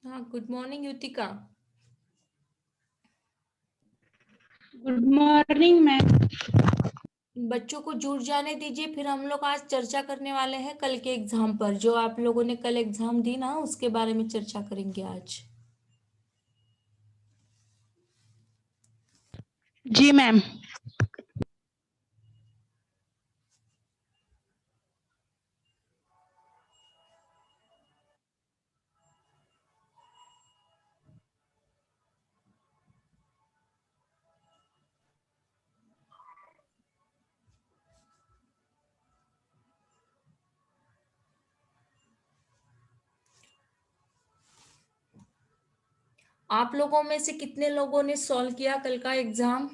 हाँ, good morning Yutika. Good morning ma'am. बच्चों को जुड़ जाने दीजिए, फिर हम लोग आज चर्चा करने वाले हैं कल के एग्जाम पर। जो आप लोगों ने कल एग्जाम दी ना, उसके बारे में चर्चा करेंगे आज। जी मैम। आप लोगों में से कितने लोगों ने सॉल्व किया कल का एग्जाम?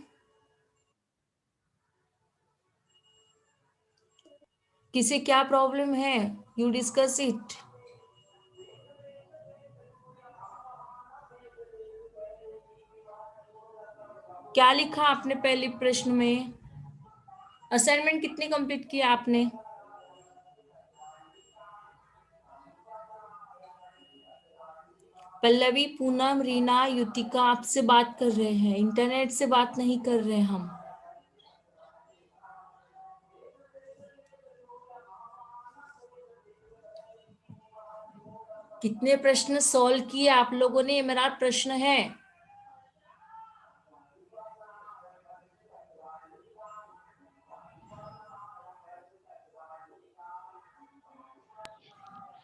किसे क्या प्रॉब्लम है? You discuss it. क्या लिखा आपने पहले प्रश्न में? असाइनमेंट कितने कंप्लीट किया आपने? पल्लवी, पूनम, रीना, युतिका आपसे बात कर रहे हैं, इंटरनेट से बात नहीं कर रहे हम। कितने प्रश्न सॉल्व किए आप लोगों ने, ये मेरा प्रश्न है।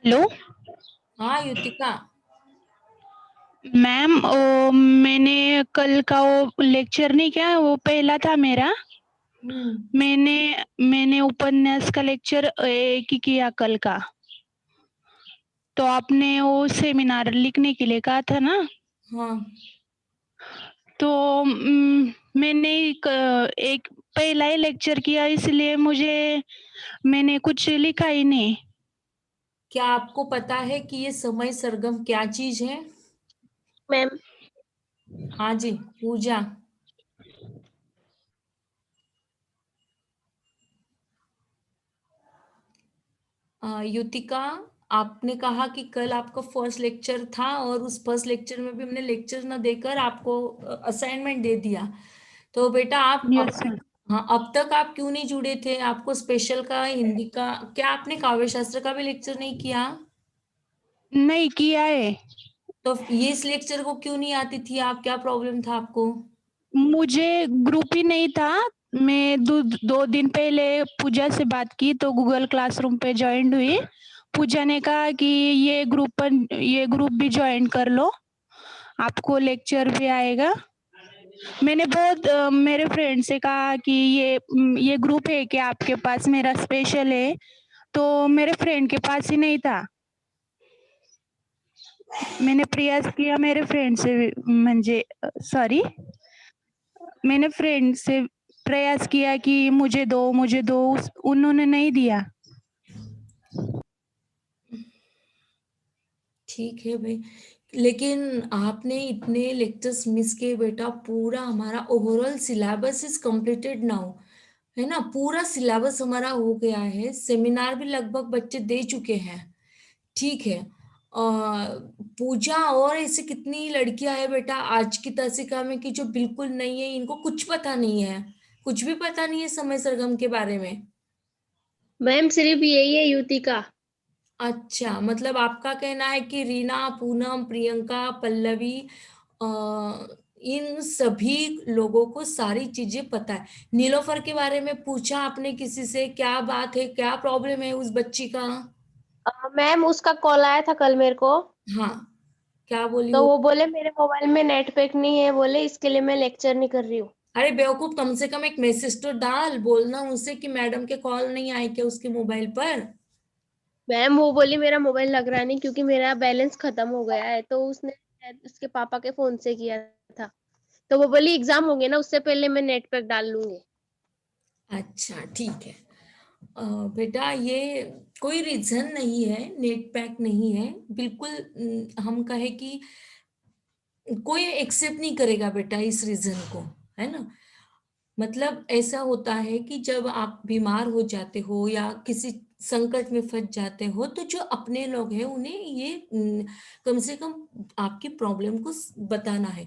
हेलो हाँ युतिका। मैम, मैंने कल का वो लेक्चर नहीं किया, वो पहला था मेरा। हम्म। मैंने मैंने उपन्यास का लेक्चर एक ही किया कल का। तो आपने वो सेमिनार लिखने के लिए कहा था ना, हाँ, तो मैंने एक पहला ही लेक्चर किया, इसलिए मैंने कुछ लिखा ही नहीं। क्या आपको पता है कि ये समय सरगम क्या चीज है? मैम। हाँ जी, पूजा। युतिका, आपने कहा कि कल आपका फर्स्ट लेक्चर था और उस फर्स्ट लेक्चर में भी हमने लेक्चर न देकर आपको असाइनमेंट दे दिया। तो बेटा आप यस मैम। हाँ, अब तक आप क्यों नहीं जुड़े थे? आपको स्पेशल का, हिंदी का, क्या आपने काव्य शास्त्र का भी लेक्चर नहीं किया? नहीं किया है। तो ये इस लेक्चर को क्यों नहीं आती थी आप? क्या प्रॉब्लम था आपको? मुझे ग्रुप ही नहीं था। मैं 2 दिन पहले पूजा से बात की तो गूगल क्लासरूम पे जॉइंड हुई। पूजा ने कहा कि ये ग्रुप भी जॉइन कर लो, आपको लेक्चर भी आएगा। मैंने बहुत मेरे फ्रेंड से कहा कि ये ग्रुप है क्या आपके पास, मेरा स्पेशल है, तो मेरे फ्रेंड के पास ही नहीं था। मैंने प्रयास किया मेरे फ्रेंड से, म्हणजे सॉरी, मैंने फ्रेंड से प्रयास किया कि मुझे दो, उन्होंने नहीं दिया। ठीक है भाई, लेकिन आपने इतने लेक्चर्स मिस किए बेटा। पूरा हमारा overall syllabus is completed now, है ना? पूरा सिलेबस हमारा हो गया है। सेमिनार भी लगभग बच्चे दे चुके हैं। ठीक है। पूजा और ऐसे कितनी लड़कियां हैं बेटा आज की तासिका में कि जो बिल्कुल नहीं है, इनको कुछ पता नहीं है, कुछ भी पता नहीं है समय सरगम के बारे में। मैम सिर्फ यही है युतिका। अच्छा, मतलब आपका कहना है कि रीना, पूनम, प्रियंका, पल्लवी, अ, इन सभी लोगों को सारी चीजें पता है। नीलोफर के बारे में पूछा आपने किसी से? क्या बात है, क्या प्रॉब्लम है उस बच्ची का? मैम उसका कॉल आया था कल मेरे को। हाँ, क्या बोली तो वो? वो बोले मेरे मोबाइल में नेट पैक नहीं है, बोले इसके लिए मैं लेक्चर नहीं कर रही हूँ। अरे बेवकूफ, कम से कम एक मैसेज तो डाल, बोलना उनसे कि मैडम के कॉल नहीं आए क्या उसके मोबाइल पर? मैम वो बोली मेरा मोबाइल लग रहा नहीं क्योंकि मेरा बैलेंस खत्म हो गया है, तो उसने शायद उसके पापा के फोन से किया था। तो वो बोली एग्जाम होंगे ना, उससे पहले मैं नेट पैक डाल लूंगी। अच्छा ठीक है। बेटा ये कोई रीजन नहीं है, नेट पैक नहीं है बिल्कुल। हम कहे कि कोई एक्सेप्ट नहीं करेगा बेटा इस रीजन को, है ना? मतलब ऐसा होता है कि जब आप बीमार हो जाते हो या किसी संकट में फंस जाते हो, तो जो अपने लोग हैं उन्हें ये कम से कम आपकी प्रॉब्लम को बताना है।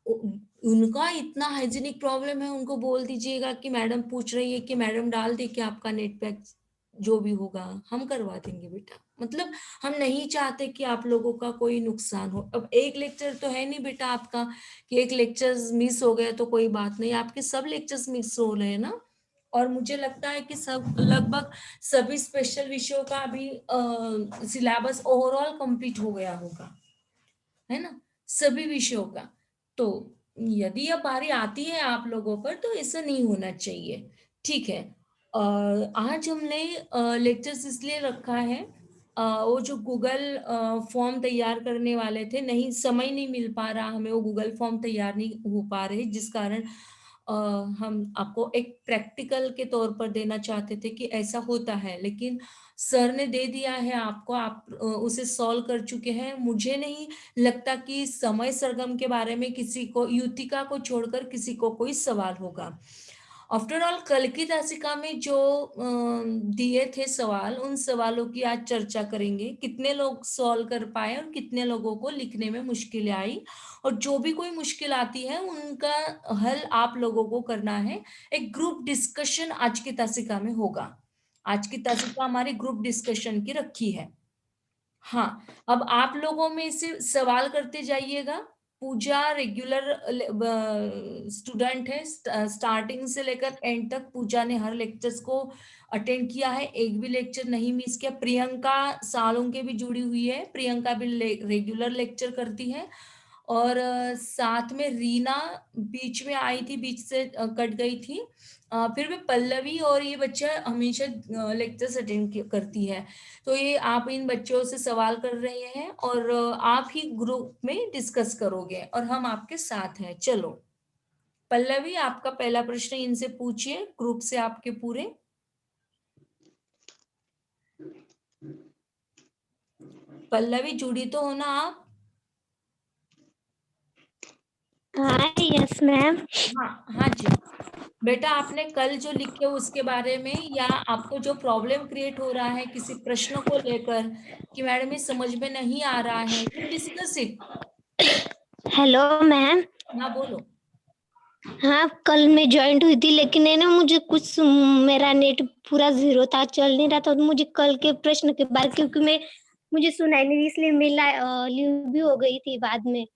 उनका इतना हाइजीनिक प्रॉब्लम है, उनको बोल दीजिएगा कि मैडम पूछ रही है कि मैडम डाल दे कि आपका नेट पैक, जो भी होगा हम करवा देंगे बेटा। मतलब हम नहीं चाहते कि आप लोगों का कोई नुकसान हो। अब एक लेक्चर तो है नहीं बेटा आपका कि एक लेक्चर मिस हो गया तो कोई बात नहीं, आपके सब लेक्चर्स मिस हो रहे हैं ना। और मुझे लगता है कि सब लगभग सभी स्पेशल विषयों का अभी सिलेबस ओवरऑल कंप्लीट हो गया होगा, है ना, सभी विषयों का। तो यदि अब बारी आती है आप लोगों पर तो ऐसा नहीं होना चाहिए, ठीक है। आज हमने लेक्चर्स इसलिए रखा है, वो जो गूगल फॉर्म तैयार करने वाले थे, नहीं समय नहीं मिल पा रहा हमें, वो गूगल फॉर्म तैयार नहीं हो पा रहे, जिस कारण हम आपको एक प्रैक्टिकल के तौर पर देना चाहते थे कि ऐसा होता है, लेकिन सर ने दे दिया है आपको, आप उसे सॉल्व कर चुके हैं। मुझे नहीं लगता कि समय सरगम के बारे में किसी को, युतिका को छोड़कर किसी को कोई सवाल होगा। आफ्टर ऑल कल की तासिका में जो दिए थे सवाल, उन सवालों की आज चर्चा करेंगे, कितने लोग सॉल्व कर पाए और कितने लोगों को लिखने में मुश्किलें आई, और जो भी कोई मुश्किल आती है उनका हल आप लोगों को करना है। एक ग्रुप डिस्कशन आज की तासिका में होगा। आज की तासिका हमारी ग्रुप डिस्कशन की रखी है। हाँ, अब आप लोगों में से सवाल करते जाइएगा। पूजा रेगुलर स्टूडेंट है, स्टार्टिंग से लेकर एंड तक पूजा ने हर लेक्चर्स को अटेंड किया है, एक भी लेक्चर नहीं मिस किया। प्रियंका सालों के भी जुड़ी हुई है, प्रियंका भी रेगुलर लेक्चर करती है। और साथ में रीना बीच में आई थी, बीच से कट गई थी। फिर भी पल्लवी और ये बच्चा हमेशा लेक्चर्स अटेंड करती है। तो ये आप इन बच्चों से सवाल कर रहे हैं और आप ही ग्रुप में डिस्कस करोगे और हम आपके साथ हैं। चलो पल्लवी, आपका पहला प्रश्न इनसे पूछिए, ग्रुप से आपके पूरे। पल्लवी जुड़ी तो हो ना आप? हाँ यस मैम। हाँ हाँ जी बेटा, आपने कल जो लिखे उसके बारे में, या आपको जो प्रॉब्लम क्रिएट हो रहा है किसी प्रश्न को लेकर कि मैडम ये समझ में नहीं आ रहा है, you discuss it. Hello ma'am. हाँ बोलो। हाँ कल मैं ज्वाइंट हुई थी, लेकिन है ना मुझे कुछ मेरा नेट पूरा जीरो था, चल नहीं रहा था। तो मुझे कल के प्रश्न के बारे, क्योंकि मुझे सुनाई नहीं, इसलिए मैं लीव भी हो गई थी बाद में।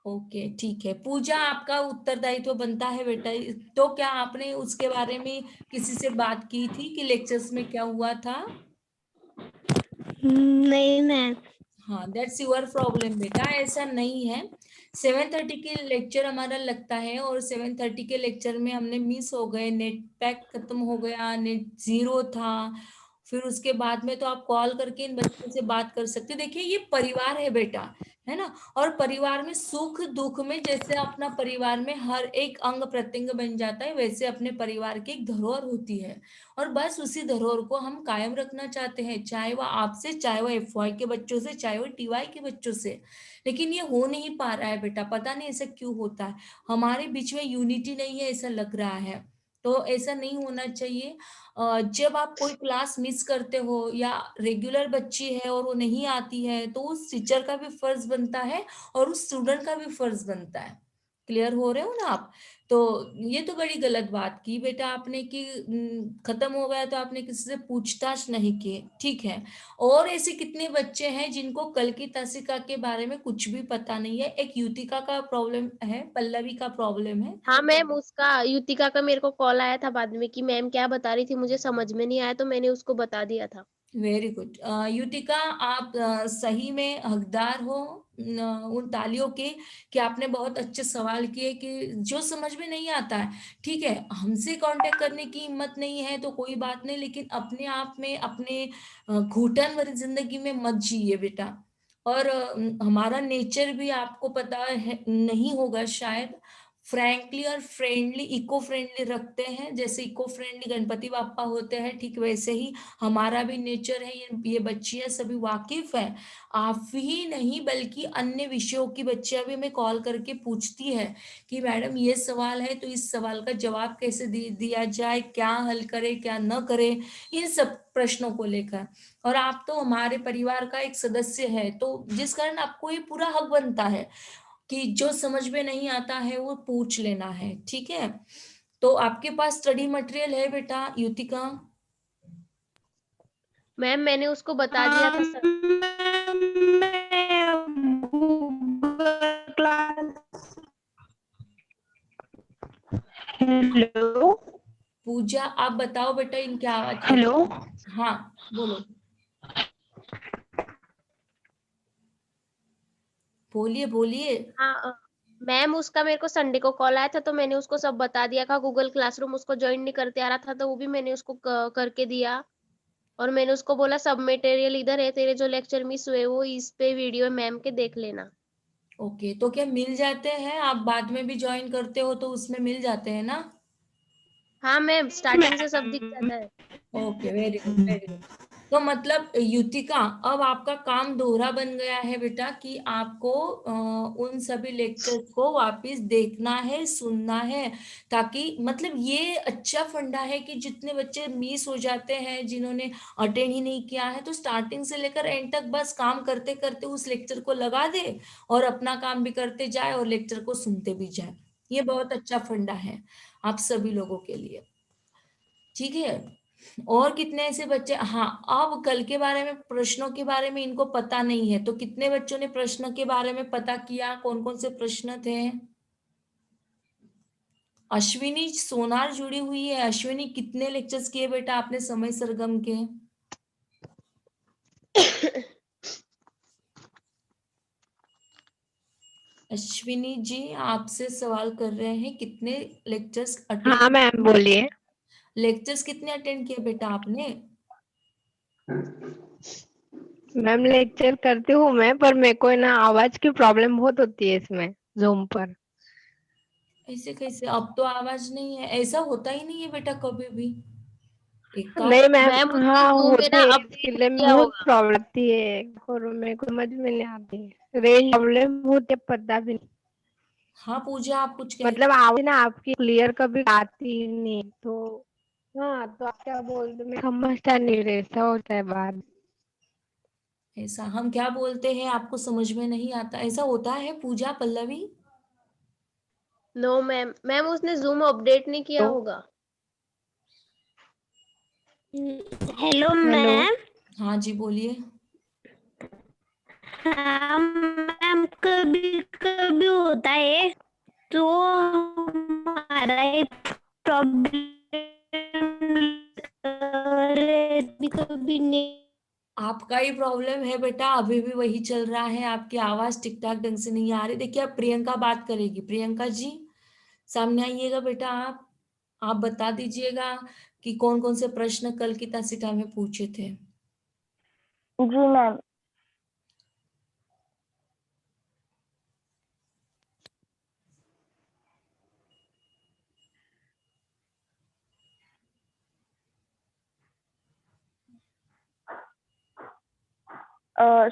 ओके ठीक है पूजा, आपका उत्तरदायित्व बनता है बेटा। तो क्या आपने उसके बारे में किसी से बात की थी कि लेक्चर्स में क्या हुआ था? नहीं मैम। हाँ, दैट्स योर प्रॉब्लम बेटा, ऐसा नहीं है। 7:30 के लेक्चर हमारा लगता है और 7:30 के लेक्चर में हमने मिस हो गए, नेट पैक खत्म हो गया, नेट जीरो था। फिर उसके बाद में तो आप कॉल करके इन बच्चों से बात कर सकते हैं। देखिए ये परिवार है बेटा, है ना, और परिवार में सुख दुख में जैसे अपना परिवार में हर एक अंग प्रत्यंग बन जाता है, वैसे अपने परिवार की एक धरोहर होती है। और बस उसी धरोहर को हम कायम रखना चाहते हैं, चाहे वह आपसे, चाहे वह एफवाई के बच्चों से, चाहे वह टीवाई के बच्चों से। लेकिन ये हो नहीं पा रहा है बेटा, पता नहीं ऐसा क्यों होता है। हमारे बीच में यूनिटी नहीं है ऐसा लग रहा है। तो ऐसा नहीं होना चाहिए। जब आप कोई क्लास मिस करते हो या रेगुलर बच्ची है और वो नहीं आती है, तो उस टीचर का भी फर्ज बनता है और उस स्टूडेंट का भी फर्ज बनता है। क्लियर हो रहे हो ना आप? तो ये तो बड़ी गलत बात की बेटा आपने कि खत्म हो गया तो आपने किसी से पूछताछ नहीं की, ठीक है। और ऐसे कितने बच्चे हैं जिनको कल की तासिका के बारे में कुछ भी पता नहीं है। एक युतिका का प्रॉब्लम है, पल्लवी का प्रॉब्लम है। हाँ मैम, उसका युतिका का मेरे को कॉल आया था बाद में कि मैम क्या बता रही थी, मुझे समझ में नहीं आया, तो मैंने उसको बता दिया था। वेरी गुड युतिका, आप सही में हकदार हो उन तालियों के कि आपने बहुत अच्छे सवाल किए कि जो समझ में नहीं आता है, ठीक है, हमसे कांटेक्ट करने की हिम्मत नहीं है तो कोई बात नहीं, लेकिन अपने आप में अपने घुटन भरी जिंदगी में मत जिए बेटा। और हमारा नेचर भी आपको पता है नहीं होगा शायद, फ्रैंकली और फ्रेंडली, इको फ्रेंडली रखते हैं। जैसे इको फ्रेंडली गणपति बापा होते हैं, ठीक वैसे ही हमारा भी नेचर है। ये बच्चियां सभी वाकिफ है, आप ही नहीं बल्कि अन्य विषयों की बच्चियां भी हमें कॉल करके पूछती है कि मैडम ये सवाल है तो इस सवाल का जवाब कैसे दिया जाए, क्या हल करे क्या न करे, इन सब प्रश्नों को लेकर। और आप तो हमारे परिवार का एक सदस्य है, तो जिस कारण आपको ये पूरा हक बनता है कि जो समझ में नहीं आता है वो पूछ लेना है, ठीक है। तो आपके पास स्टडी मटेरियल है बेटा युतिका? मैम मैंने उसको बता दिया था सर। हेलो पूजा आप बताओ बेटा, इनकी आवाज हेलो हाँ बोलो, बोलिए बोलिए। हाँ मैम उसका मेरे को संडे को कॉल आया था तो मैंने उसको सब बता दिया था। गूगल क्लासरूम उसको ज्वाइन नहीं करते आ रहा था तो वो भी मैंने उसको करके दिया। और मैंने उसको बोला सब मटेरियल इधर है, तेरे जो लेक्चर मिस हुए वो इस पे वीडियो मैम के देख लेना। ओके, तो क्या मिल जाते हैं? आप बाद में भी ज्वाइन करते हो तो उसमें मिल जाते हैं ना? हाँ मैम स्टार्टिंग से सब दिख मैम। जाता है। Okay, very good very good. तो मतलब युतिका, अब आपका काम दोहरा बन गया है बेटा कि आपको उन सभी लेक्चर्स को वापस देखना है, सुनना है, ताकि मतलब ये अच्छा फंडा है कि जितने बच्चे मिस हो जाते हैं, जिन्होंने अटेंड ही नहीं किया है, तो स्टार्टिंग से लेकर एंड तक बस काम करते करते उस लेक्चर को लगा दे और अपना काम भी करते जाए और लेक्चर को सुनते भी जाए। ये बहुत अच्छा फंडा है आप सभी लोगों के लिए, ठीक है। और कितने ऐसे बच्चे, हाँ अब कल के बारे में, प्रश्नों के बारे में इनको पता नहीं है, तो कितने बच्चों ने प्रश्न के बारे में पता किया? कौन कौन से प्रश्न थे? अश्विनी सोनार जुड़ी हुई है। अश्विनी कितने लेक्चर्स किए बेटा आपने समय सरगम के? अश्विनी जी आपसे सवाल कर रहे हैं, कितने लेक्चर्स अटेंड? हाँ मैम बोलिए। लेक्चर्स कितने अटेंड किए बेटा आपने? मैम लेक्चर करती हूँ मैं, पर मेरे को ना आवाज की प्रॉब्लम बहुत होती है इसमें जूम पर। ऐसे कैसे? अब तो आवाज नहीं है, ऐसा होता ही नहीं है बेटा कभी भी। एक काम, नहीं मैम, मैम उसने हाँ जूम में होती ना है, इसके अपडेट लिए किया बहुत होगा। प्रॉब्लम आती है और मेरे को समझ में नहीं आती, रेंज प्रॉब्लम होती है, पता भी नहीं। हाँ पूजा आप कुछ कह मतलब आवाज ना आपकी क्लियर कभी आती ही नहीं, तो हाँ तो आप क्या बोलते, मैं समझता नहीं रहे, ऐसा होता है बात। ऐसा हम क्या बोलते हैं आपको समझ में नहीं आता, ऐसा होता है पूजा पल्लवी? नो मैम, मैम उसने जूम अपडेट नहीं किया तो होगा। Hello hello. मैम। हाँ जी बोलिए। हाँ मैम, कभी कभी होता है तो हमारा एक प्रॉब्लम कभी कभी नहीं। आपका ही प्रॉब्लम है बेटा, अभी भी वही चल रहा है, आपकी आवाज ठीक ठाक ढंग से नहीं आ रही। देखिए अब प्रियंका बात करेगी, प्रियंका जी सामने आइएगा बेटा। आप बता दीजिएगा कि कौन कौन से प्रश्न कल की तासिका में पूछे थे। जी मैम।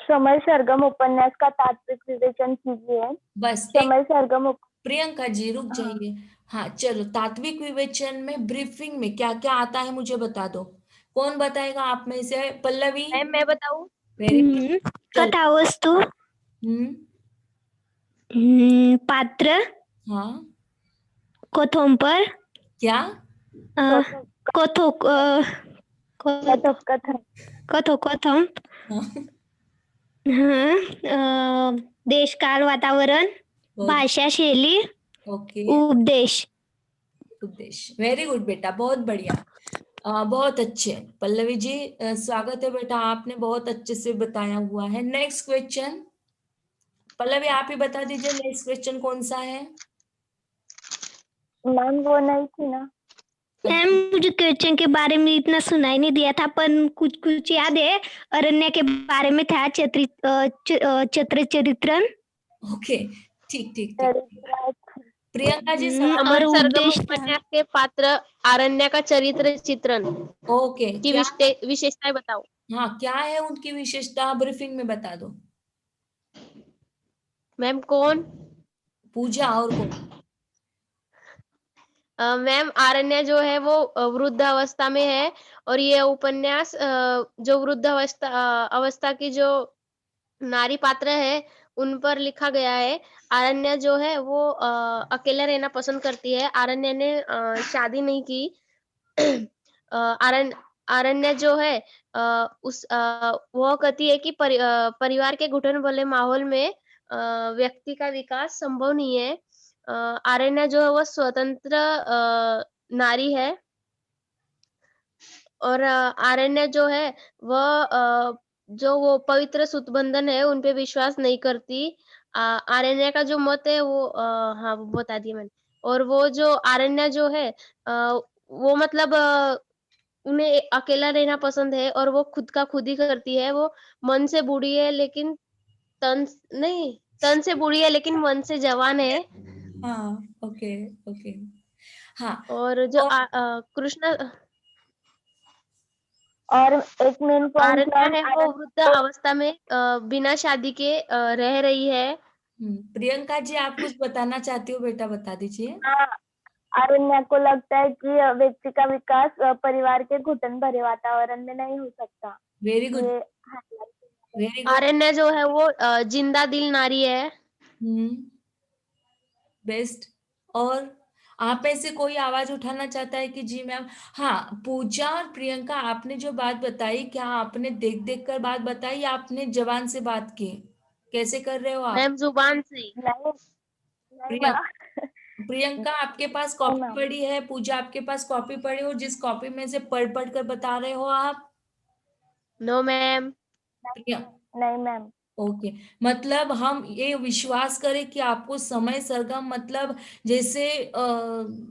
समय सरगम उपन्यास का तात्विक विवेचन कीजिए। बस एक, समय सरगम प्रियंका जी रुक जाइए। हाँ चलो, तात्विक विवेचन में ब्रीफिंग में क्या क्या आता है मुझे बता दो। कौन बताएगा आप में से? पल्लवी? मैम मैं बताऊं? वेरी गुड, चल। कथा वस्तु, हम्म। पात्र, हाँ कथोपर, क्या? कथो कथक कथन। कथम, हाँ देश काल वातावरण, भाषा शैली, ओके, उपदेश। उद्देश्य, वेरी गुड बेटा, बहुत बढ़िया। बहुत अच्छे पल्लवी जी, स्वागत है बेटा, आपने बहुत अच्छे से बताया हुआ है। नेक्स्ट क्वेश्चन पल्लवी आप ही बता दीजिए, नेक्स्ट क्वेश्चन कौन सा है? मैम वो नहीं थी ना। मैम मुझे क्वेश्चन के बारे में इतना सुनाई नहीं दिया था, पर कुछ कुछ याद है। अरण्य के बारे में था, चरित्र। ओके, ठीक ठीक ठीक। चरित्र प्रियंका जी समर समर सरगम उपदेश था। उपन्यास के पात्र आरण्या का चरित्र चित्रण ओके, की क्या? विशेषताएं बताओ। हाँ, क्या है उनकी विशेषता, ब्रीफिंग में बता दो। मैम कौन? पूजा और कौन? मैम आरण्या जो है वो वृद्ध अवस्था में है, और ये उपन्यास जो वृद्ध अवस्था की जो नारी पात्र है उन पर लिखा गया है। आरण्या जो है वो अकेला रहना पसंद करती है। आरण्या ने शादी नहीं की। आरण्या जो है वह कहती है कि परिवार के घुटन वाले माहौल में व्यक्ति का विकास संभव नहीं है। आरण्या जो है वो स्वतंत्र नारी है, और आरण्या जो है वह जो वो पवित्र सुतबंधन है उन पे विश्वास नहीं करती। आरण्या का जो मत है वो हाँ वो बता दिया मैंने। और वो जो आरण्या जो है वो मतलब उन्हें अकेला रहना पसंद है, और वो खुद का खुद ही करती है। वो मन से बूढ़ी है लेकिन तन से बूढ़ी है लेकिन मन से जवान है। हाँ, ओके, ओके। हाँ, और जो और कृष्ण और एक मेन पॉइंट आरण्या मैम, है वो वृद्ध अवस्था में बिना शादी के रह रही है। प्रियंका जी, आप कुछ बताना चाहती हो बेटा, बता दीजिए। आरण्या को लगता है कि व्यक्ति का विकास परिवार के घुटन भरे वातावरण में नहीं हो सकता। वेरी गुड, ये highlight वेरी गुड। आरण्या जो है वो जिंदा दिल नारी है। बेस्ट। और आप ऐसे कोई आवाज उठाना चाहता है कि जी मैम? हाँ, पूजा और प्रियंका, आपने जो बात बताई, क्या आपने देख देख कर बात बताई या आपने जबान से बात की? कैसे कर रहे हो आप? मैम जुबान से। नहीं नहीं प्रियंका, मैम। प्रियंका आपके पास नहीं कॉपी मैम। पड़ी है, पूजा आपके पास कॉपी पड़ी हो, जिस कॉपी में से पढ़ पढ़ कर बता रहे हो आप? No ma'am. प्रिया, नहीं मैम। ओके। मतलब हम ये विश्वास करें कि आपको समय सरगम, मतलब जैसे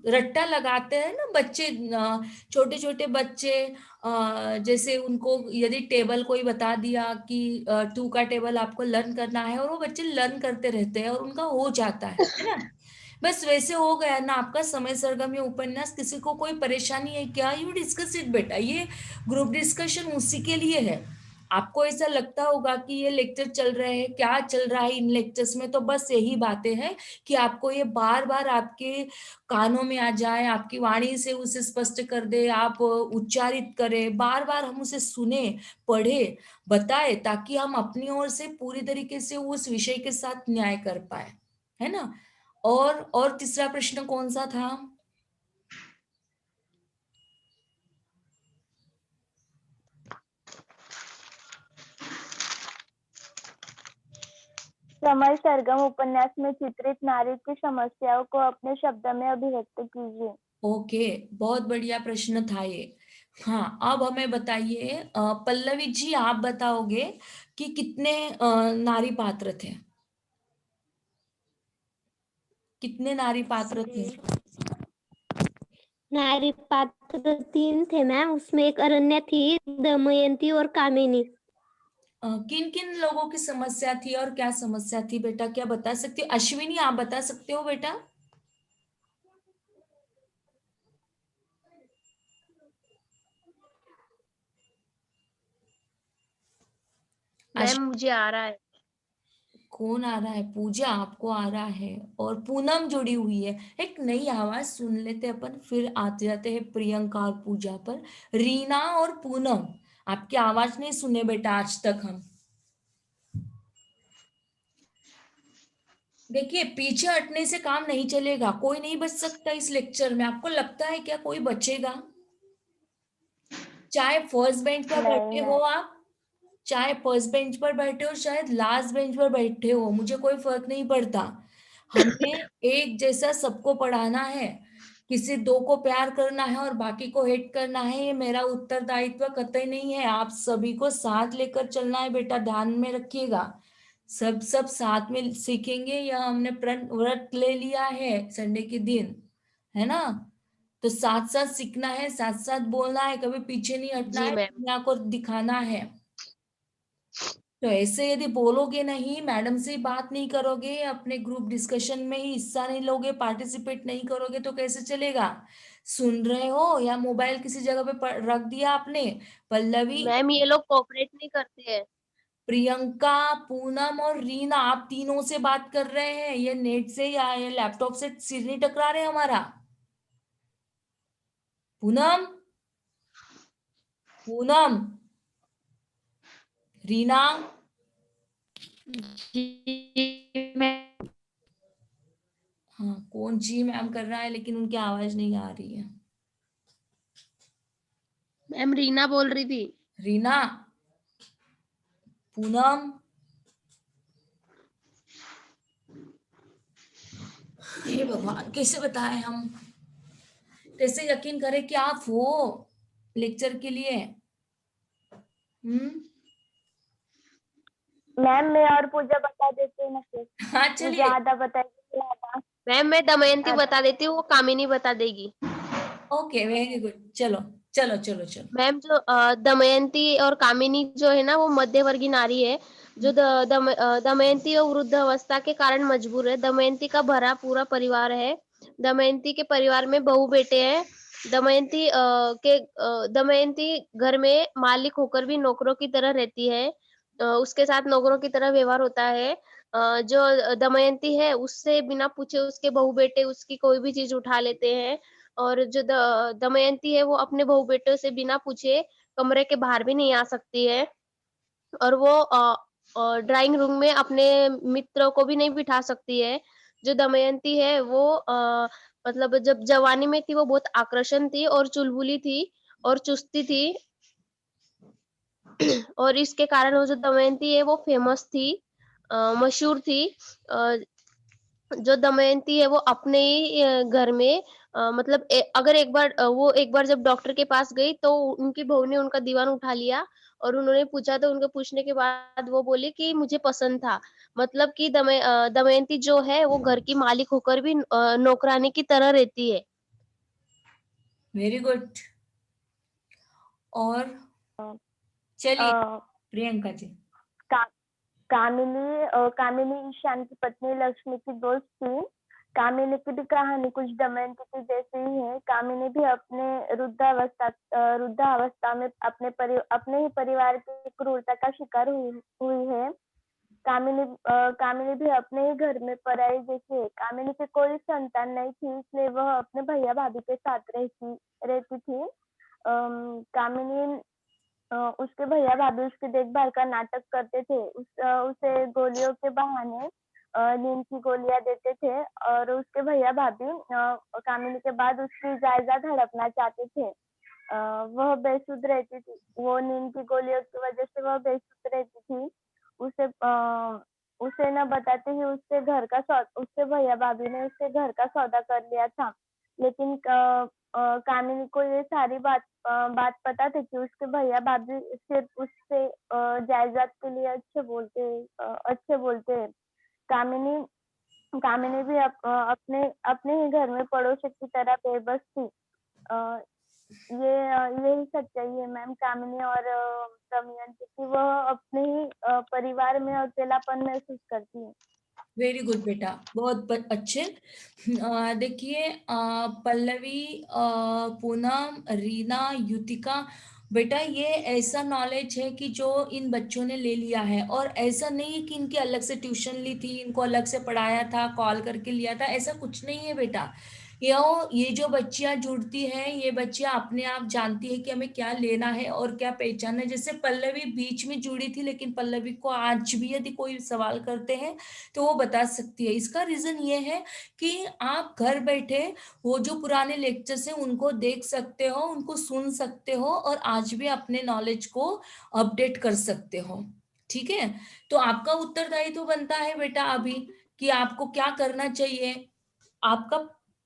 रट्टा लगाते हैं ना बच्चे, छोटे छोटे बच्चे, जैसे उनको यदि टेबल कोई बता दिया कि 2 का टेबल आपको लर्न करना है, और वो बच्चे लर्न करते रहते हैं और उनका हो जाता है ना? बस वैसे हो गया ना आपका समय सरगम या उपन्यास। किसी को कोई परेशानी है क्या? यू डिस्कस इट बेटा, ये ग्रुप डिस्कशन उसी के लिए है। आपको ऐसा लगता होगा कि ये लेक्चर चल रहे हैं, क्या चल रहा है इन लेक्चर्स में, तो बस यही बातें हैं कि आपको ये बार बार आपके कानों में आ जाए, आपकी वाणी से उसे स्पष्ट कर दे, आप उच्चारित करें, बार बार हम उसे सुने, पढ़े, बताए, ताकि हम अपनी ओर से पूरी तरीके से उस विषय के साथ न्याय कर पाए, है ना? और तीसरा प्रश्न कौन सा था? समय सरगम उपन्यास में चित्रित नारी की समस्याओं को अपने शब्द में अभिव्यक्त कीजिए। ओके, बहुत बढ़िया प्रश्न था ये। हाँ, अब हमें बताइए, पल्लवी जी, आप बताओगे कि कितने नारी पात्र थे? कितने नारी पात्र थे? नारी पात्र 3 थे मैम, उसमें एक अरण्या थी, दमयंती और कामिनी। किन किन लोगों की समस्या थी और क्या समस्या थी बेटा, क्या बता सकती हो? अश्विनी, आप बता सकते हो बेटा? मैम मुझे आ रहा है। कौन आ रहा है? पूजा, आपको आ रहा है, और पूनम जुड़ी हुई है। एक नई आवाज सुन लेते अपन, फिर आते जाते हैं प्रियंका और पूजा पर। रीना और पूनम, आपकी आवाज नहीं सुने बेटा आज तक हम। देखिए, पीछे हटने से काम नहीं चलेगा, कोई नहीं बच सकता इस लेक्चर में। आपको लगता है क्या कोई बचेगा? चाहे फर्स्ट बेंच पर नहीं बैठे हो मैम। आप, चाहे फर्स्ट बेंच पर बैठे हो, शायद लास्ट बेंच पर बैठे हो, मुझे कोई फर्क नहीं पड़ता। हमें एक जैसा सबको पढ़ाना है। किसी दो को प्यार करना है और बाकी को हेट करना है, ये मेरा उत्तरदायित्व कतई नहीं है। आप सभी को साथ लेकर चलना है बेटा, ध्यान में रखिएगा। सब साथ में सीखेंगे, यह हमने प्रण व्रत ले लिया है संडे के दिन, है ना? तो साथ साथ सीखना है, साथ साथ बोलना है, कभी पीछे नहीं हटना जी है, मैम। दुनिया को दिखाना है। तो ऐसे यदि बोलोगे नहीं, मैडम से बात नहीं करोगे, अपने ग्रुप डिस्कशन में ही हिस्सा नहीं लोगे, पार्टिसिपेट नहीं करोगे तो कैसे चलेगा? सुन रहे हो या मोबाइल किसी जगह पे रख दिया आपने? पल्लवी, मैम ये लोग कोऑपरेट नहीं करते हैं। प्रियंका, पूनम और रीना, आप तीनों से बात कर रहे हैं, ये नेट से या ये लैपटॉप से सिर नहीं टकरा रहे हमारा? पूनम, पूनम, रीना, हाँ कौन जी मैम कर रहा है, लेकिन उनकी आवाज नहीं आ रही है। मैम रीना बोल रही थी। रीना, पूनम, हे भगवान, कैसे बताएं हम, कैसे यकीन करें कि आप हो लेक्चर के लिए? मैम मैं और पूजा बता देती हूँ ना फिर, हाँ मुझे चलिए। आधा बताइए आधा। मैम मैं दमयंती अच्छा। बता देती हूँ, वो कामिनी बता देगी। ओके वेरी गुड, चलो चलो चलो चलो। मैम जो दमयंती और कामिनी जो है ना, वो मध्यवर्गीय नारी है। जो दमयंती और वृद्ध अवस्था के कारण मजबूर है। दमयंती का भरा पूरा परिवार है। दमयंती के परिवार में बहू बेटे हैं। दमयंती घर में मालिक होकर भी नौकरों की तरह रहती है। उसके साथ नौकरों की तरह व्यवहार होता है। जो दमयंती है, उससे बिना पूछे उसके बहू बेटे उसकी कोई भी चीज उठा लेते हैं। और जो दमयंती है, वो अपने बहू बेटों से बिना पूछे कमरे के बाहर भी नहीं आ सकती है। और वो ड्राइंग रूम में अपने मित्रों को भी नहीं बिठा सकती है। जो दमयंती है वो मतलब जब जवानी में थी वो बहुत आकर्षण थी और चुलबुली थी और चुस्ती थी। और इसके कारण वो जो दमयंती है वो फेमस थी, मशहूर थी। अ, जो दमयंती है वो अपने ही घर में मतलब अगर वो एक बार जब डॉक्टर के पास गई तो उनकी बहू ने उनका दीवान उठा लिया। और उन्होंने पूछा तो उनके पूछने के बाद वो बोली कि मुझे पसंद था। मतलब कि दमयंती जो है वो घर की मालिक होकर भी नौकरानी की तरह रहती है। Very good. और अ, चलिए अ, प्रियंका जी। का, कामिनी ईशान की पत्नी लक्ष्मी की दोस्त थी। कामिनी की भी कहानी कुछ दमयंती की जैसी ही है। कामिनी भी अपने वृद्धावस्था में अपने ही परिवार की क्रूरता का शिकार हुई है। कामिनी भी अपने ही घर में पराई जैसी है। कामिनी की कोई संतान नहीं थी, इसलिए वह अपने भैया भाभी के साथ रहती थी। कामिनी उसके भैया भाभी उसकी देखभाल का नाटक करते थे। उसे गोलियों के बहाने नींद की गोलियां देते थे और उसके भैया भाभी कामिनी के बाद उसकी जायदाद हड़पना चाहते थे। वह बेसुध रहती थी, वो नींद की गोलियों की वजह से वह बेसुध रहती थी। उसे न बताते ही उसके भैया भाभी ने उसके घर का सौदा कर लिया था। लेकिन कामिनी को ये सारी बात पता थी कि उसके भैया भाभी सिर्फ उससे जायदाद के लिए अच्छे बोलते हैं। कामिनी कामिनी भी अपने अपने ही घर में पड़ोसी की तरह बेबस थी। यही सच्चाई है मैम। कामिनी और दमयंती की वह अपने ही परिवार में अकेलापन महसूस करती है। वेरी गुड बेटा, बहुत अच्छे। देखिए पल्लवी, पूनम, रीना, युतिका, बेटा ये ऐसा नॉलेज है कि जो इन बच्चों ने ले लिया है, और ऐसा नहीं है कि इनकी अलग से ट्यूशन ली थी, इनको अलग से पढ़ाया था, कॉल करके लिया था, ऐसा कुछ नहीं है बेटा। ये जो बच्चियां जुड़ती हैं, ये बच्चियां अपने आप जानती है कि हमें क्या लेना है और क्या पहचानना है। जैसे पल्लवी बीच में जुड़ी थी, लेकिन पल्लवी को आज भी यदि कोई सवाल करते हैं तो वो बता सकती है। इसका रीजन ये है कि आप घर बैठे वो जो पुराने लेक्चर्स हैं उनको देख सकते हो, उनको सुन सकते हो, और आज भी अपने नॉलेज को अपडेट कर सकते हो। ठीक है, तो आपका उत्तरदायित्व तो बनता है बेटा अभी कि आपको क्या करना चाहिए। आपका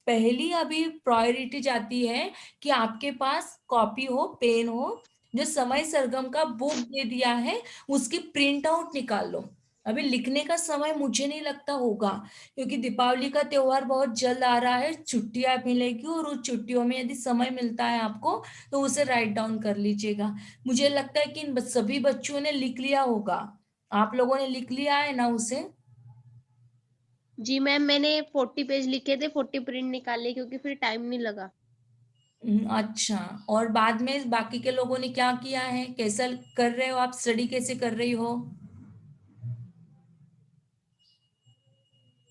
पहली अभी प्रायोरिटी जाती है कि आपके पास कॉपी हो, पेन हो, जो समय सरगम का बुक दे दिया है उसकी प्रिंट आउट निकाल लो। अभी लिखने का समय मुझे नहीं लगता होगा, क्योंकि दीपावली का त्योहार बहुत जल्द आ रहा है, छुट्टियां मिलेगी, और उस छुट्टियों में यदि समय मिलता है आपको तो उसे राइट डाउन कर लीजिएगा। मुझे लगता है कि इन सभी बच्चों ने लिख लिया होगा। आप लोगों ने लिख लिया है ना उसे? जी मैम, मैंने 40 पेज लिखे थे, 40 प्रिंट निकाले क्योंकि फिर टाइम नहीं लगा। अच्छा, और बाद में बाकी के लोगों ने क्या किया है, कैसा कर रहे हो आप, स्टडी कैसे कर रही हो?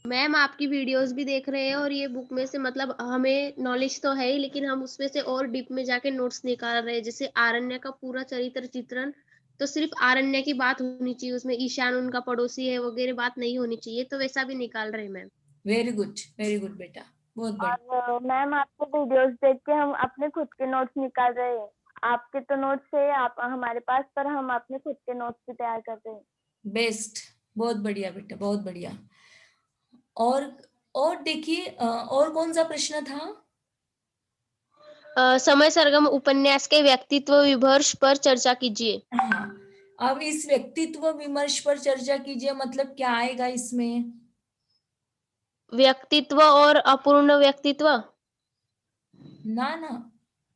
मैम आपकी वीडियोस भी देख रहे हैं और ये बुक में से मतलब हमें नॉलेज तो है ही, लेकिन हम उसमें से और डीप में जाके नोट्स निकाल रहे हैं। जैसे आरण्य का पूरा चरित्र चित्रण, तो सिर्फ आरण्य की बात होनी चाहिए उसमें, ईशान उनका पड़ोसी है वगैरह बात नहीं होनी चाहिए, तो वैसा भी निकाल रहे हैं मैम। वेरी गुड बेटा, बहुत बढ़िया। और मैम आपके वीडियोस देख के हम अपने खुद के नोट्स निकाल रहे हैं। आपके तो नोट्स है आप हमारे पास, पर हम अपने खुद के नोट्स भी तैयार कर रहे हैं। बेस्ट, बहुत बढ़िया बेटा, बहुत बढ़िया। और देखिए, और कौन सा प्रश्न था? समय सरगम उपन्यास के व्यक्तित्व विमर्श पर चर्चा कीजिए। हाँ, अब इस व्यक्तित्व विमर्श पर चर्चा कीजिए, मतलब क्या आएगा इसमें? व्यक्तित्व और अपूर्ण व्यक्तित्व। ना,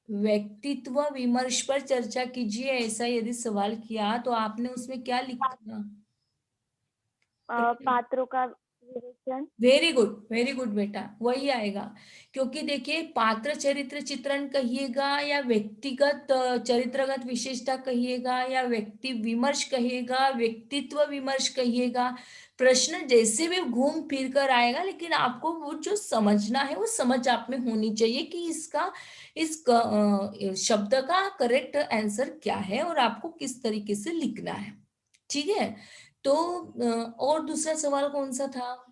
व्यक्तित्व विमर्श पर चर्चा कीजिए, ऐसा यदि सवाल किया तो आपने उसमें क्या लिखा? पात्रों का विवेचन। वेरी गुड बेटा, वही आएगा। क्योंकि देखिए, पात्र चरित्र चित्रण कहिएगा या व्यक्तिगत चरित्रगत विशेषता कहिएगा या व्यक्ति विमर्श कहिएगा, व्यक्तित्व विमर्श कहिएगा, प्रश्न जैसे भी घूम फिर कर आएगा, लेकिन आपको वो जो समझना है वो समझ आप में होनी चाहिए कि इस शब्द का करेक्ट आंसर क्या है और आपको किस तरीके से लिखना है। ठीक है, तो और दूसरा सवाल कौन सा था?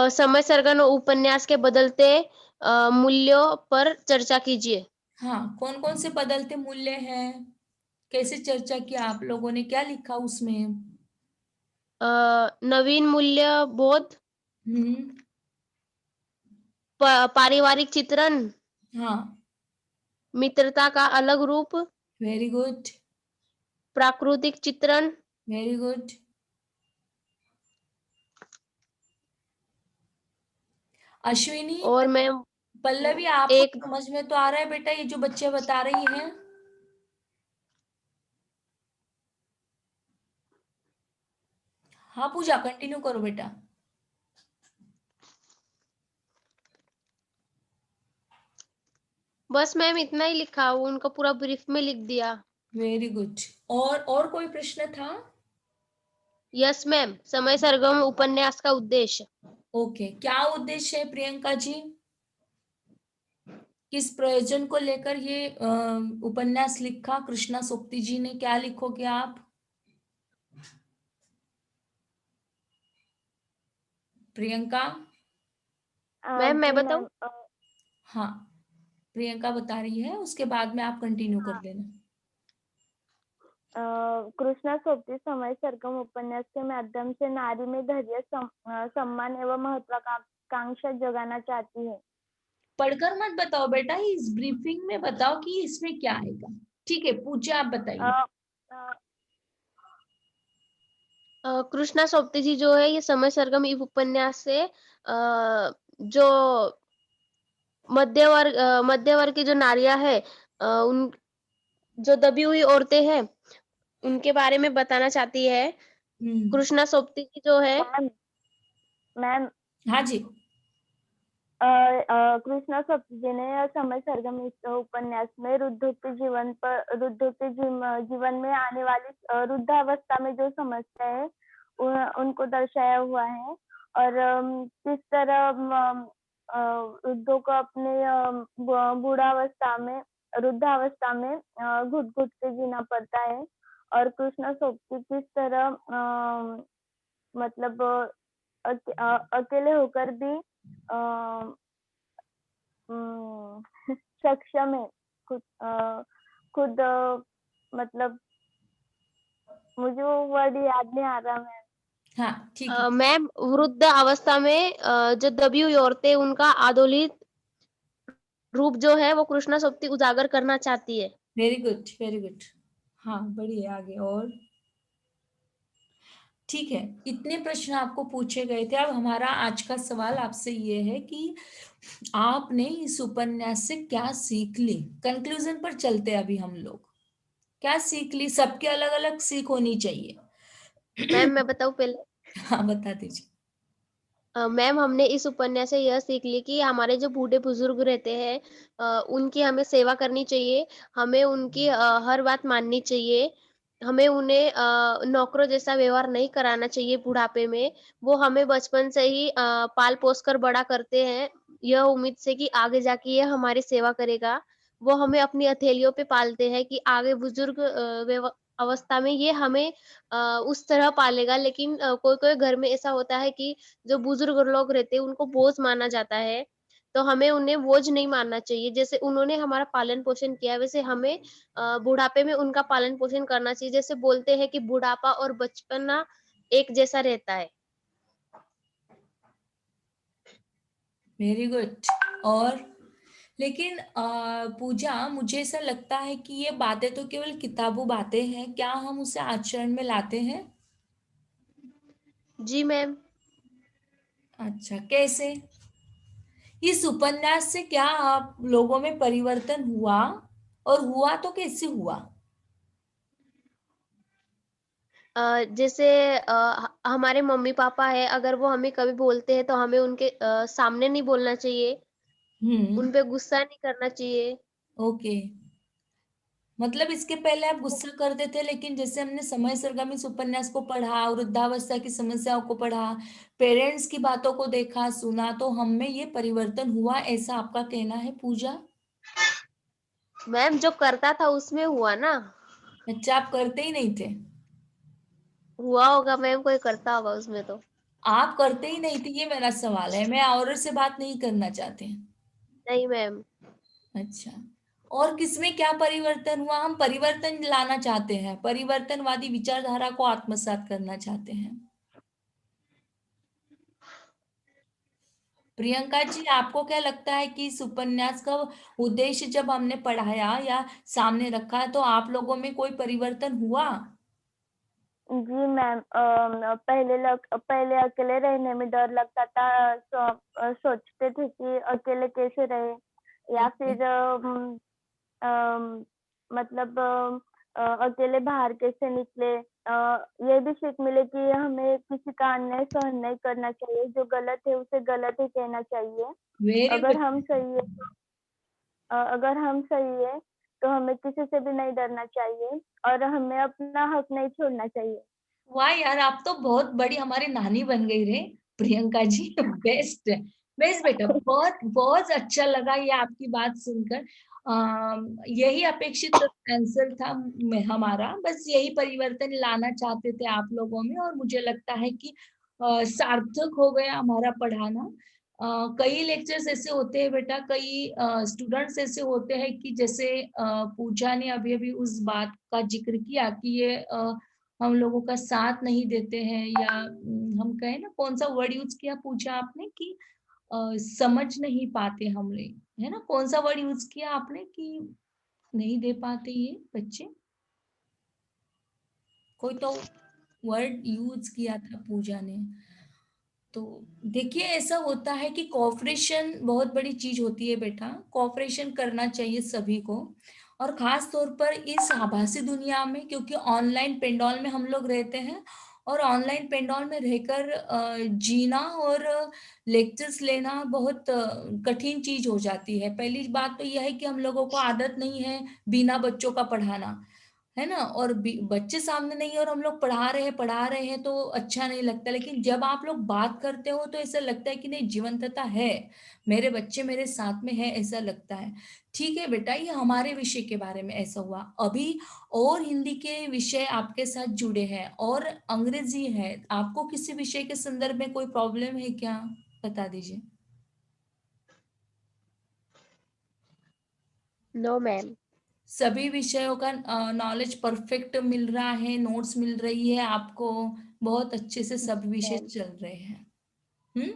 समय सरगम उपन्यास के बदलते मूल्यों पर चर्चा कीजिए। हाँ, कौन कौन से बदलते मूल्य हैं, कैसे चर्चा किया आप लोगों ने, क्या लिखा उसमें? नवीन मूल्य बोध, हम्म। पारिवारिक चित्रण, हाँ, मित्रता का अलग रूप, वेरी गुड, प्राकृतिक चित्रण। Very good. अश्विनी, और मैं पल्लवी, आपको एक समझ में तो आ रहा है बेटा ये जो बच्चे बता रही हैं? हाँ पूजा, कंटिन्यू करो बेटा। बस मैम इतना ही लिखा, वो उनका पूरा ब्रीफ में लिख दिया। Very good. और कोई प्रश्न था? यस मैम, समय सरगम उपन्यास का उद्देश्य। ओके, क्या उद्देश्य है प्रियंका जी? किस प्रयोजन को लेकर ये उपन्यास लिखा कृष्णा सोप्ती जी ने, क्या लिखोगे आप? प्रियंका? मैम मैं जी बताऊं? मैम, हाँ, प्रियंका बता रही है, उसके बाद में आप कंटिन्यू कर देना। कृष्णा सोबती समय सरगम उपन्यास के माध्यम से नारी में धैर्य, सम्मान एवं महत्वाकांक्षा जगाना चाहती है। पढ़कर मत बताओ बेटा, इस ब्रीफिंग में बताओ कि इसमें क्या आएगा। ठीक है, पूछे आप बताइए। कृष्णा सोप्ती जी जो है, ये समय सरगम इस उपन्यास से जो मध्य वर्ग की जो नारियां है, उन जो दबी हुई औरतें हैं, उनके बारे में बताना चाहती है। कृष्णा सोप्ती जी जो है, मैम हाँ जी, कृष्णा सोप्ती जी ने समय सरगम इस उपन्यास में वृद्धों के जीवन में आने वाली वृद्धावस्था में जो समस्या है उनको दर्शाया हुआ है, और किस तरह वृद्धों को अपने वृद्धावस्था में घुट घुट के जीना पड़ता है, और कृष्णा सोप्ती किस तरह मतलब अकेले होकर भी सक्षम है, खुद मतलब मुझे वो वर्ड याद नहीं आ रहा मैम। हाँ ठीक है। मैम वृद्ध अवस्था में जो दबी हुई औरतें, उनका आदोलित रूप जो है वो कृष्णा सोप्ती उजागर करना चाहती है। Very good, very good. हाँ, बढ़िया, आगे और। ठीक है, इतने प्रश्न आपको पूछे गए थे। अब हमारा आज का सवाल आपसे ये है कि आपने इस उपन्यास से क्या सीख ली। कंक्लूजन पर चलते हैं अभी हम लोग। क्या सीख ली? सबके अलग अलग सीख होनी चाहिए। मैम मैं बताऊं पहले। हाँ, बता दीजिए। मैम हमने इस उपन्यास से यह सीख ली कि हमारे जो बूढ़े बुजुर्ग रहते हैं, उनकी हमें सेवा करनी चाहिए, हमें उनकी हर बात माननी चाहिए, हमें उन्हें नौकरों जैसा व्यवहार नहीं कराना चाहिए बुढ़ापे में। वो हमें बचपन से ही पाल पोस कर बड़ा करते हैं, यह उम्मीद से कि आगे जाके ये हमारी सेवा करेगा। वो हमें अपनी हथेलियों पे पालते हैं कि आगे बुजुर्ग अवस्था में ये हमें उस तरह पालेगा। लेकिन कोई-कोई घर में ऐसा होता है कि जो बुजुर्ग लोग रहते हैं उनको बोझ माना जाता है, तो हमें उन्हें बोझ नहीं मानना चाहिए। जैसे उन्होंने हमारा पालन-पोषण किया वैसे हमें बुढ़ापे में उनका पालन-पोषण करना चाहिए। जैसे बोलते हैं कि बुढ़ापा और बचपना एक जैसा रहता है। Very good. और लेकिन पूजा, मुझे ऐसा लगता है कि ये बातें तो केवल किताबों बातें हैं, क्या हम उसे आचरण में लाते हैं? जी मैम। अच्छा, कैसे? इस उपन्यास से क्या आप लोगों में परिवर्तन हुआ, और हुआ तो कैसे हुआ? जैसे हमारे मम्मी-पापा हैं, अगर वो हमें कभी बोलते हैं तो हमें उनके सामने नहीं बोलना चाहिए, हम्म। उन पे गुस्सा नहीं करना चाहिए। ओके। मतलब इसके पहले आप गुस्सा करते थे, लेकिन जैसे हमने समय सरगम इस उपन्यास को पढ़ा, वृद्धावस्था की समस्याओं को पढ़ा, पेरेंट्स की बातों को देखा सुना, तो हम में ये परिवर्तन हुआ, ऐसा आपका कहना है पूजा? मैम जो करता था उसमें हुआ ना। अच्छा, आप करते ही नहीं थे? हुआ होगा मैम, कोई करता होगा उसमें तो। आप करते ही नहीं थे, ये मेरा सवाल है। मैं औरत से बात नहीं करना चाहते। नहीं मैम। अच्छा, और किसमें क्या परिवर्तन हुआ? हम परिवर्तन लाना चाहते हैं, परिवर्तनवादी विचारधारा को आत्मसात करना चाहते हैं। प्रियंका जी, आपको क्या लगता है कि इस उपन्यास का उद्देश्य जब हमने पढ़ाया या सामने रखा, तो आप लोगों में कोई परिवर्तन हुआ? जी मैम, पहले अकेले रहने में डर लगता था। सोचते थे कि अकेले कैसे रहे, या ओके। फिर अम, मतलब अकेले बाहर कैसे निकले। ये भी सीख मिले कि हमें किसी का अन्याय सहन नहीं करना चाहिए, जो गलत है उसे गलत ही कहना चाहिए। वेरी अगर गुड। हम सही है अगर हम सही है तो हमें किसी से भी नहीं डरना चाहिए, और हमें अपना हक नहीं छोड़ना चाहिए। वाह यार, आप तो बहुत बड़ी हमारी नानी बन गई रे, प्रियंका जी। बेस्ट। बेस्ट बेटा, बहुत बहुत अच्छा लगा ये आपकी बात सुनकर। यही अपेक्षित आंसर था हमारा, बस यही परिवर्तन लाना चाहते थे आप लोगों में, और मुझे लगता है कि सार्थक हो गया हमारा पढ़ाना। कई लेक्चर्स ऐसे होते हैं बेटा, कई स्टूडेंट्स ऐसे होते हैं कि जैसे पूजा ने अभी अभी उस बात का जिक्र किया कि ये हम लोगों का साथ नहीं देते हैं, या हम कहें ना, कौन सा वर्ड यूज किया पूछा आपने कि समझ नहीं पाते हमने, है ना? कौन सा वर्ड यूज किया आपने कि नहीं दे पाते ये बच्चे? कोई तो वर्ड यूज किया था पूजा ने। तो देखिए, ऐसा होता है कि कोऑपरेशन बहुत बड़ी चीज होती है बेटा, कोऑपरेशन करना चाहिए सभी को, और खास तौर पर इस आभासी दुनिया में, क्योंकि ऑनलाइन पेंडॉल में हम लोग रहते हैं, और ऑनलाइन पेंडॉल में रहकर जीना और लेक्चर्स लेना बहुत कठिन चीज हो जाती है। पहली बात तो यह है कि हम लोगों को आदत नहीं है बिना बच्चों का पढ़ाना, है ना? और बच्चे सामने नहीं है और हम लोग पढ़ा रहे हैं तो अच्छा नहीं लगता, लेकिन जब आप लोग बात करते हो तो ऐसा लगता है कि नहीं, जीवंतता है, मेरे बच्चे मेरे साथ में है, ऐसा लगता है। ठीक है बेटा, ये हमारे विषय के बारे में ऐसा हुआ। अभी और हिंदी के विषय आपके साथ जुड़े हैं, और अंग्रेजी है, आपको किसी विषय के संदर्भ में कोई प्रॉब्लम है क्या? बता दीजिए। No ma'am. सभी विषयों का नॉलेज परफेक्ट मिल रहा है, नोट्स मिल रही है आपको, बहुत अच्छे से सब विषय मैम चल रहे हैं? हम्म।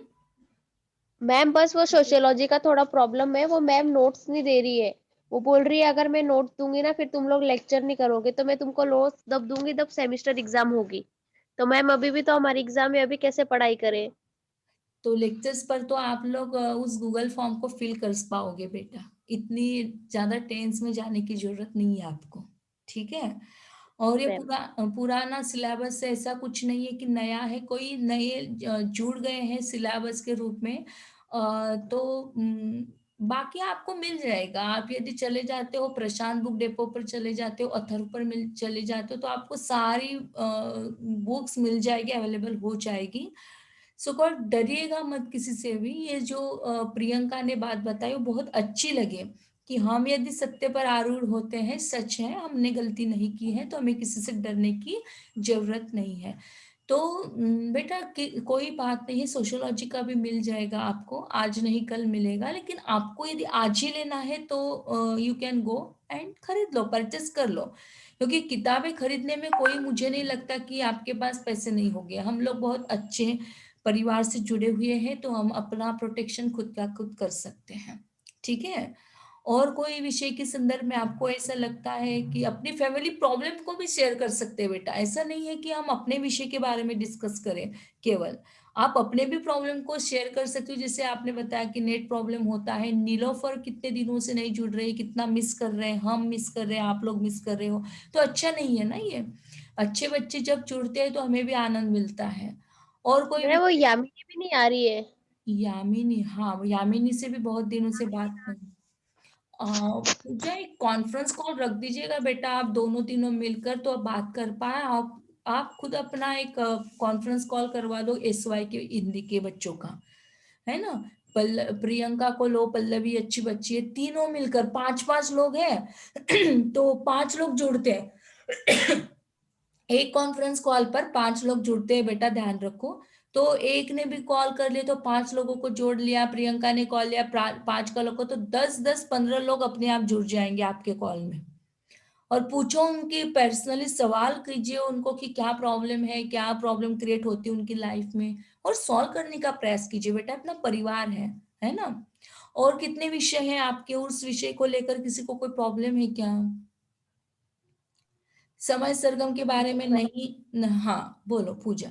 मैम बस वो सोशियोलॉजी का थोड़ा प्रॉब्लम है, वो मैम नोट्स नहीं दे रही है। वो बोल रही है अगर मैं नोट दूंगी ना फिर तुम लोग लेक्चर नहीं करोगे, तो मैं तुमको नोट्स तब दूंगी जब सेमेस्टर एग्जाम होगी। तो मैम अभी भी तो हमारी एग्जाम है, अभी कैसे पढ़ाई करें। तो लेक्चर्स पर तो आप लोग उस गूगल फॉर्म को फिल कर पाओगे बेटा, इतनी ज्यादा टेंस में जाने की जरूरत नहीं है आपको। ठीक है। और ये मैम पुराना सिलेबस है, ऐसा कुछ नहीं है कि नया है, कोई नए जुड़ गए हैं सिलेबस के रूप में। तो बाकी आपको मिल जाएगा। आप यदि चले जाते हो प्रशांत बुक डिपो पर, चले जाते हो अथर्व पर चले जाते हो, तो आपको सारी बुक्स मिल जाएगी, अवेलेबल हो जाएगी। सो गॉड, डरिएगा मत किसी से भी। ये जो प्रियंका ने बात बताई वो बहुत अच्छी लगे कि हम यदि सत्य पर आरूढ़ होते हैं, सच है, हमने गलती नहीं की है, तो हमें किसी से डरने की जरूरत नहीं है। तो बेटा कोई बात नहीं, सोशियोलॉजी का भी मिल जाएगा आपको, आज नहीं कल मिलेगा। लेकिन आपको यदि आज ही लेना है तो यू कैन गो एंड खरीद लो, परचेस कर लो। क्योंकि किताबें खरीदने में कोई, मुझे नहीं लगता कि आपके पास पैसे नहीं होंगे। हम लोग बहुत अच्छे परिवार से जुड़े हुए हैं, तो हम अपना प्रोटेक्शन खुद का खुद कर सकते हैं। ठीक है। और कोई विषय के संदर्भ में आपको ऐसा लगता है कि अपनी फैमिली प्रॉब्लम को भी शेयर कर सकते हैं बेटा। ऐसा नहीं है कि हम अपने विषय के बारे में डिस्कस करें केवल, आप अपने भी प्रॉब्लम को शेयर कर सकते हो। जैसे आपने बताया कि नेट प्रॉब्लम होता है, नीलोफर कितने दिनों से नहीं जुड़ रही, कितना मिस कर रहे हैं, हम मिस कर रहे हैं, आप लोग मिस कर रहे हो, तो अच्छा नहीं है ना ये। अच्छे बच्चे जब जुड़ते हैं तो हमें भी आनंद मिलता है। और कोई मैम वो यामिनी भी नहीं आ रही है। यामिनी, हाँ यामिनी से भी बहुत दिनों से बात नहीं। पूजा, एक कॉन्फ्रेंस कॉल रख दीजिएगा बेटा, आप दोनों तीनों मिलकर तो बात कर पाए। आप खुद अपना एक कॉन्फ्रेंस कॉल करवा दो SY के हिंदी के बच्चों का, है ना। प्रियंका को लो, पल्लवी अच्छी बच्ची है, तीनों मिलकर 5-5 लोग हैं तो 5 लोग जुड़ते हैं एक कॉन्फ्रेंस कॉल पर 5 लोग जुड़ते हैं बेटा, ध्यान रखो। तो एक ने भी कॉल कर लिया तो 5 लोगों को जोड़ लिया, प्रियंका ने कॉल लिया 5 कॉलों को, तो 10-10-15 लोग अपने आप जुड़ जाएंगे आपके कॉल में। और पूछो उनकी पर्सनली, सवाल कीजिए उनको कि क्या प्रॉब्लम है, क्या प्रॉब्लम क्रिएट होती है उनकी लाइफ में, और सॉल्व करने का प्रयास कीजिए बेटा। अपना परिवार है ना। और कितने विषय हैं आपके, उस विषय को लेकर किसी को कोई प्रॉब्लम है क्या? समय सरगम के बारे में नहीं हाँ बोलो पूजा।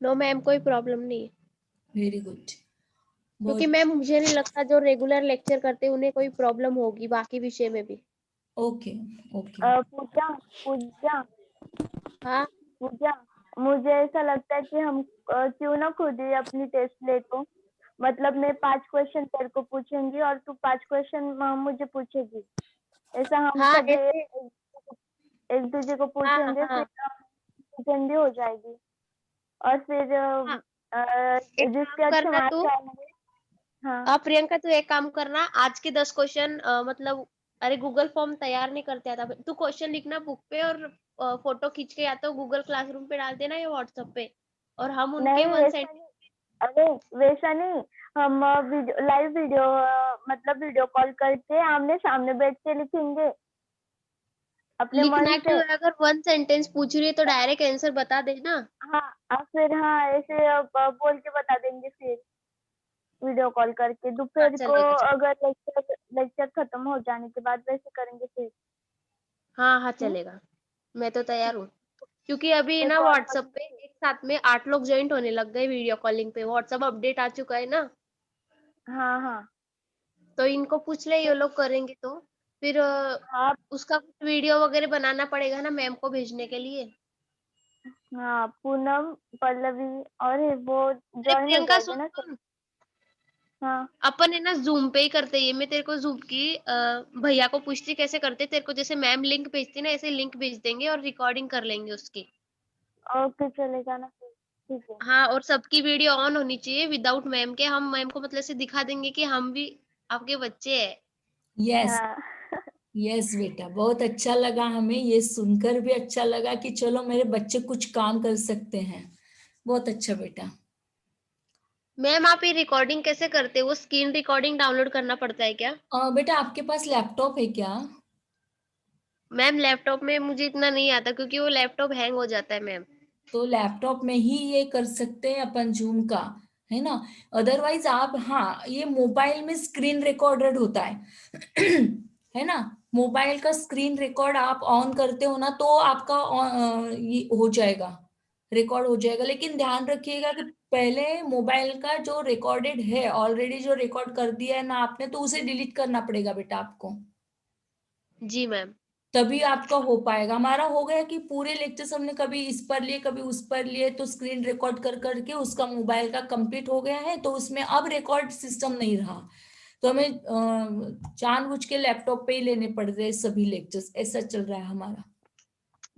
नो मैम, कोई प्रॉब्लम नहीं है। Very good. क्योंकि बहुत मैम मुझे नहीं लगता जो रेगुलर लेक्चर करते हैं उन्हें कोई प्रॉब्लम होगी बाकी विषय में भी। Okay okay. पूजा पूजा हाँ पूजा, मुझे ऐसा लगता है कि हम क्यों ना खुद ही अपनी टेस्ट ले तो। मतलब मैं 5 क्वेश्चन तेरे को पूछूंगी और तू 5 क्वेश्चन मुझे पूछेगी। ऐसा हम हाँ सभी ऐसे। एक दूसरे को हाँ पूछेंगे, हाँ फिर जल्दी हो जाएगी। और फिर हाँ, एक जिसके काम अच्छे करना मार्क्स तू। आएंगे। हाँ प्रियंका तू एक काम करना, आज के 10 क्वेश्चन मतलब, अरे गूगल फॉर्म तैयार नहीं करते आता, तू क्वेश्चन लिखना बुक पे और फोटो खींच के या तो गूगल क्लासरूम पे डाल देना या व्हाट्सएप पे, और हम उनके नहीं, वन वैसा सेंटेंस। नहीं। अरे वैसा नहीं, हम लाइव वीडियो मतलब वीडियो कॉल करके आमने सामने बैठ के लिखेंगे अपने लिखना मन क्यों से। है? अगर वन सेंटेंस पूछ रही है तो डायरेक्ट आंसर बता देना। हाँ, अब फिर हाँ ऐसे बोल के बता देंगे फिर वीडियो कॉल करके। हाँ दोपहर को चलेगा चलेगा। अगर लेक्चर खत्म हो जाने के बाद वैसे करेंगे फिर। हाँ हाँ हम्म, चलेगा, मैं तो तैयार हूँ। क्योंकि अभी मैं ना कॉल व्हाट्सएप पे करूँगी। एक साथ में 8 लोग ज्वाइंट होने लग गए वीडियो कॉलिंग पे, व्हाट्सएप अपडेट आ चुका है ना। हाँ हाँ तो इनको पूछ ले, ये लोग करेंगे तो फिर हाँ उसका कुछ वीडियो वगैरह बनाना पड़ेगा ना मैम को भेजने के लिए। हाँ, पूनम, पल्लवी और वो अरे ज्वाइन हो प्रियंका जाएंगे सुन ना सब। सुन, हाँ अपन है ना जूम पे ही करते हैं। मैं तेरे को जूम की भैया को पूछती कैसे करते, तेरे को जैसे मैम लिंक भेजती ना ऐसे लिंक भेज देंगे और रिकॉर्डिंग कर लेंगे उसकी। ओके, चलेगा ना फिर, ठीक है। हाँ, और सबकी वीडियो ऑन होनी चाहिए विदाउट मैम के। हम मैम को मतलब से दिखा देंगे कि हम भी आपके बच्चे हैं। यस हाँ यस बेटा, बहुत अच्छा लगा, हमें ये सुनकर भी अच्छा लगा कि चलो मेरे बच्चे कुछ काम कर सकते हैं। बहुत अच्छा बेटा। मैम आप ये रिकॉर्डिंग कैसे करते हो? वो स्क्रीन रिकॉर्डिंग डाउनलोड करना पड़ता है क्या? बेटा आपके पास लैपटॉप है क्या? मैम लैपटॉप में मुझे इतना नहीं आता क्योंकि वो लैपटॉप हैंग हो जाता है मैम। तो लैपटॉप में ही ये कर सकते हैं अपन जूम का, है ना। अदरवाइज आप, हाँ ये मोबाइल में स्क्रीन रिकॉर्डेड होता है है ना। मोबाइल का स्क्रीन रिकॉर्ड आप ऑन करते हो ना, तो आपका ये हो जाएगा, रिकॉर्ड हो जाएगा। लेकिन ध्यान रखिएगा कि पहले मोबाइल का जो रिकॉर्डेड है, ऑलरेडी जो रिकॉर्ड कर दिया है ना आपने, तो उसे डिलीट करना पड़ेगा बेटा आपको। जी मैम। तभी आपका हो पाएगा। हमारा हो गया कि पूरे लेक्चर्स हमने कभी इस पर लिए कभी उस पर लिए, तो स्क्रीन रिकॉर्ड कर करके उसका मोबाइल का कंप्लीट हो गया है, तो उसमें अब रिकॉर्ड सिस्टम नहीं रहा, तो हमें जानबूझ के लैपटॉप पे ही लेने पड़ रहे हैं सभी लेक्चर्स। ऐसा चल रहा है हमारा।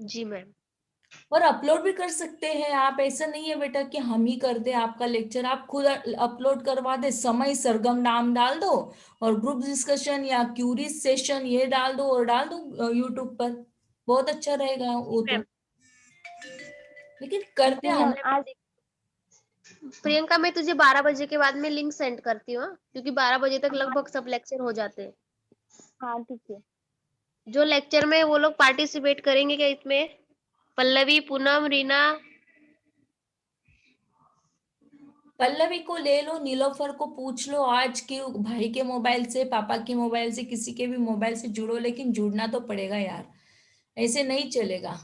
जी मैम। और अपलोड भी कर सकते हैं आप, ऐसा नहीं है बेटा कि हम ही कर दे आपका लेक्चर, आप खुद अपलोड करवा दे, समय सरगम नाम डाल दो और ग्रुप डिस्कशन या क्यूरीज सेशन ये डाल दो और डाल दो यूट्यूब पर, बहुत अच्छा रहेगा वो तो। मैम लेकिन करते जी हैं मैम, ना। आज प्रियंका, मैं तुझे 12 बजे के बाद में लिंक सेंड करती हूँ हाँ? क्योंकि 12 बजे तक हाँ लगभग सब लेक्चर हो जाते हैं। हाँ ठीक है। जो लेक्चर में वो लोग पार्टिसिपेट करेंगे क्या इसमें? पल्लवी, पूनम, रीना। पल्लवी को ले लो, नीलोफर को पूछ लो, आज के भाई के मोबाइल से, पापा के मोबाइल से, किसी के भी मोबाइल से जुड़ो, लेकिन जुड़ना तो पड़ेगा यार, ऐसे नहीं चलेगा।